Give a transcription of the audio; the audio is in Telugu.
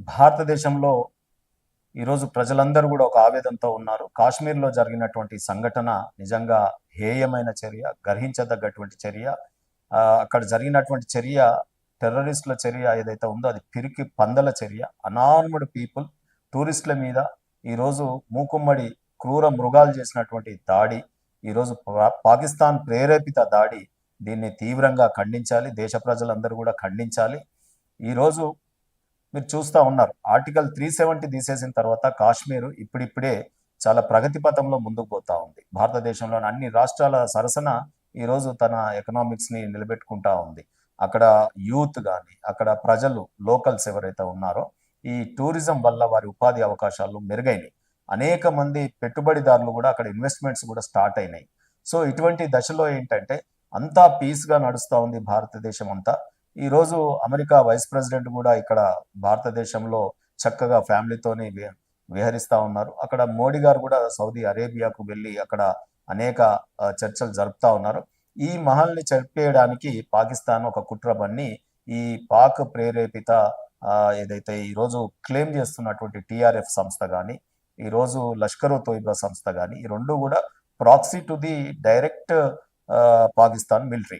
భారతదేశంలో ఈరోజు ప్రజలందరూ కూడా ఒక ఆవేదనతో ఉన్నారు. కాశ్మీర్‌లో జరిగినటువంటి సంఘటన నిజంగా హేయమైన చర్య, గర్హించదగ్గటువంటి చర్య. అక్కడ జరిగినటువంటి చర్య టెర్రరిస్టుల చర్య ఏదైతే ఉందో అది పిరికి పందల చర్య. అనార్మ్డ్ పీపుల్ టూరిస్టుల మీద ఈరోజు మూకుమ్మడి క్రూర మృగాలు చేసినటువంటి దాడి, ఈరోజు పాకిస్తాన్ ప్రేరేపిత దాడి. దీన్ని తీవ్రంగా ఖండించాలి. దేశ ప్రజలందరూ కూడా ఖండించాలి. ఈరోజు మీరు చూస్తూ ఉన్నారు, ఆర్టికల్ 370 తీసేసిన తర్వాత కాశ్మీర్ ఇప్పుడిప్పుడే చాలా ప్రగతి పథంలో ముందుకు పోతా ఉంది. భారతదేశంలోని అన్ని రాష్ట్రాల సరసన ఈరోజు తన ఎకనామిక్స్ని నిలబెట్టుకుంటా ఉంది. అక్కడ యూత్ కానీ, అక్కడ ప్రజలు లోకల్స్ ఎవరైతే ఉన్నారో ఈ టూరిజం వల్ల వారి ఉపాధి అవకాశాలు మెరుగైనాయి. అనేక మంది పెట్టుబడిదారులు కూడా అక్కడ ఇన్వెస్ట్మెంట్స్ కూడా స్టార్ట్ అయినాయి. సో ఇటువంటి దశలో ఏంటంటే అంతా పీస్గా నడుస్తూ ఉంది భారతదేశం అంతా. ఈరోజు అమెరికా వైస్ ప్రెసిడెంట్ కూడా ఇక్కడ భారతదేశంలో చక్కగా ఫ్యామిలీతోని విహరిస్తూ ఉన్నారు. అక్కడ మోడీ గారు కూడా సౌదీ అరేబియాకు వెళ్ళి అక్కడ అనేక చర్చలు జరుపుతూ ఉన్నారు. ఈ మహల్ని చంపేయడానికి పాకిస్తాన్ ఒక కుట్ర బన్ని ఈ పాక్ ప్రేరేపిత ఏదైతే ఈరోజు క్లెయిమ్ చేస్తున్నటువంటి టిఆర్ఎఫ్ సంస్థ కానీ, ఈరోజు లష్కర్ తోయిబా సంస్థ కానీ, ఈ రెండు కూడా proxy to the direct Pakistan military.